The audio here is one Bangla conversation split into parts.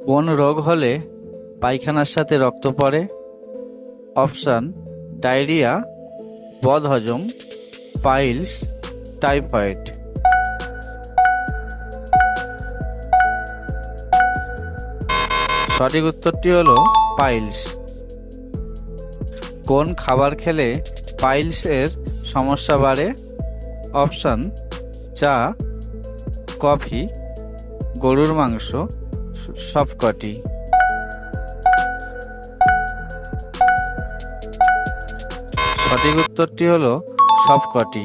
কোন রোগ হলে পায়খানার সাথে রক্ত পড়ে? অপশান: ডায়রিয়া, বদহজম, পাইলস, টাইফয়েড। সঠিক উত্তরটি হলো পাইলস। কোন খাবার খেলে পাইলসের সমস্যা বাড়ে? অপশান: চা, কফি, গরুর মাংস, সবকটি। সঠিক উত্তরটি হলো সবকটি।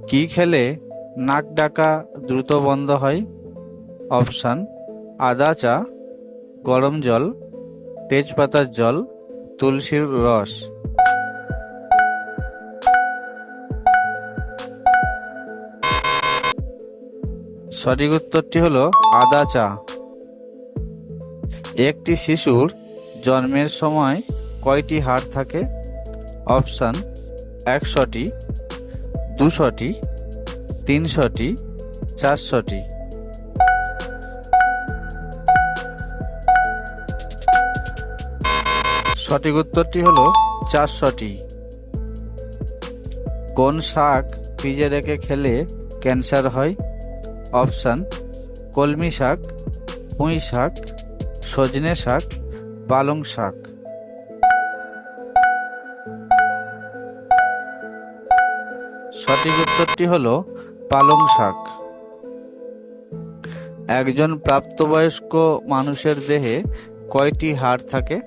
কি খেলে নাক ডাকা দ্রুত বন্ধ হয়? অপশান: আদা চা, গরম জল, তেজপাতার জল, তুলসীর রস। সঠিক উত্তরটি হলো আদা চা। একটি শিশুর জন্মের সময় কয়টি হাড় থাকে? অপশান: 100টি, 200টি, 300টি, 400টি। সঠিক উত্তরটি হলো 400টি। কোন শাক ফ্রিজে রেখে খেলে ক্যান্সার হয়? অপশান: কলমি শাক, পুঁই শাক, সজনে শাক, পালং শাক। সঠিক উত্তরটি হলো পালং শাক। একজন প্রাপ্তবয়স্ক মানুষের দেহে কয়টি হাড় থাকে?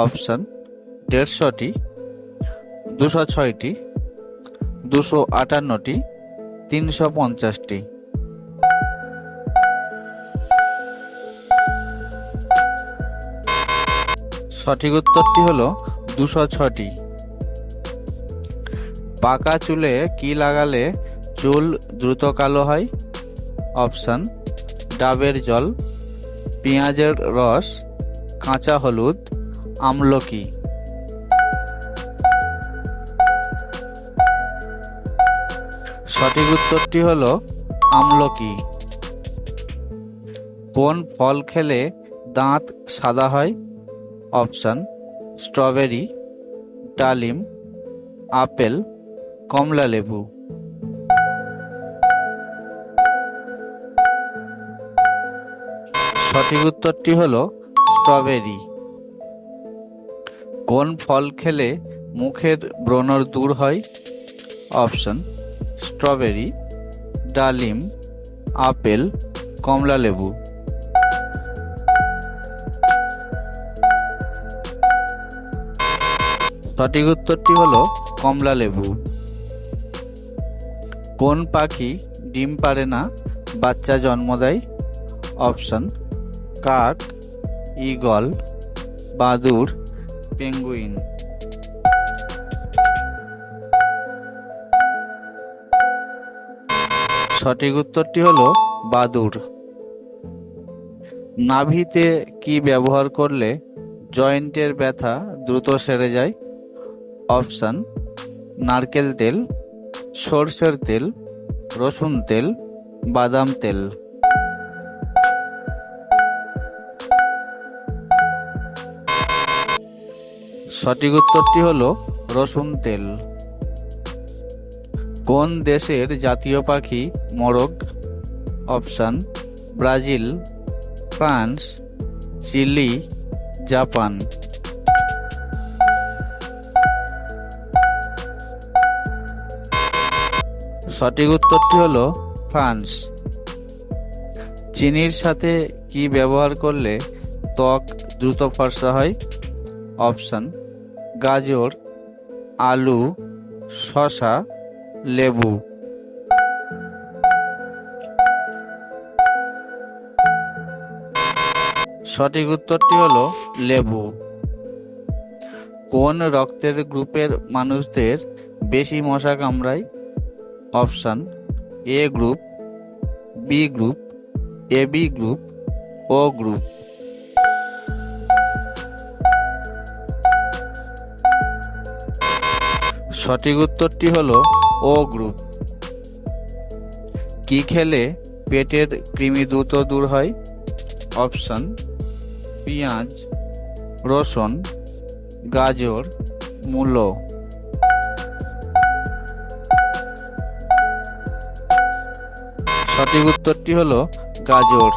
অপশান: 150টি, 206টি, 258টি, 350টি। সঠিক উত্তরটি হলো 206টি। পাকা চুলে কি লাগালে চুল দ্রুত কালো হয়? অপশান: ডাবের জল, পেঁয়াজের রস, কাঁচা হলুদ, আমলকি। সঠিক উত্তরটি হলো আমলকি। কোন ফল খেলে দাঁত সাদা হয়? অপশান: স্ট্রবেরি, ডালিম, আপেল, কমলা লেবু। সঠিক উত্তরটি হলো স্ট্রবেরি। কোন ফল খেলে মুখের ব্রণ দূর হয়? অপশান: স্ট্রবেরি, ডালিম, আপেল, কমলা লেবু। সঠিক উত্তরটি হলো কমলা লেবু। কোন পাখি ডিম পারে না, বাচ্চা জন্ম দেয়? অপশান: কাক, ঈগল, বাদুড়, পেঙ্গুইন। সঠিক উত্তরটি হলো বাদুড়। নাভিতে কি ব্যবহার করলে জয়েন্টের ব্যথা দ্রুত সেরে যায়? অপশান: নারকেল তেল, সরষের তেল, রসুন তেল, বাদাম তেল। সঠিক উত্তরটি হলো রসুন তেল। কোন দেশের জাতীয় পাখি মোরগ? Option: Brazil, France, Chile, Japan. সঠিক উত্তরটি হলো ফ্রান্স। চিনির সাথে কি ব্যবহার করলে ত্বক দ্রুত ফর্সা হয়? অপশান: গাজর, আলু, শসা, লেবু। সঠিক উত্তরটি হলো লেবু। কোন রক্তের গ্রুপের মানুষদের বেশি মশা কামড়ায়? Option: A group, B group, AB group, O group. সঠিক উত্তরটি হলো ও গ্রুপ। কি খেলে পেটের কৃমি দ্রুত দূর হয়? অপশন পেঁয়াজ, রসুন, গাজর, মূলো। সঠিক উত্তরটি হলো গাজর।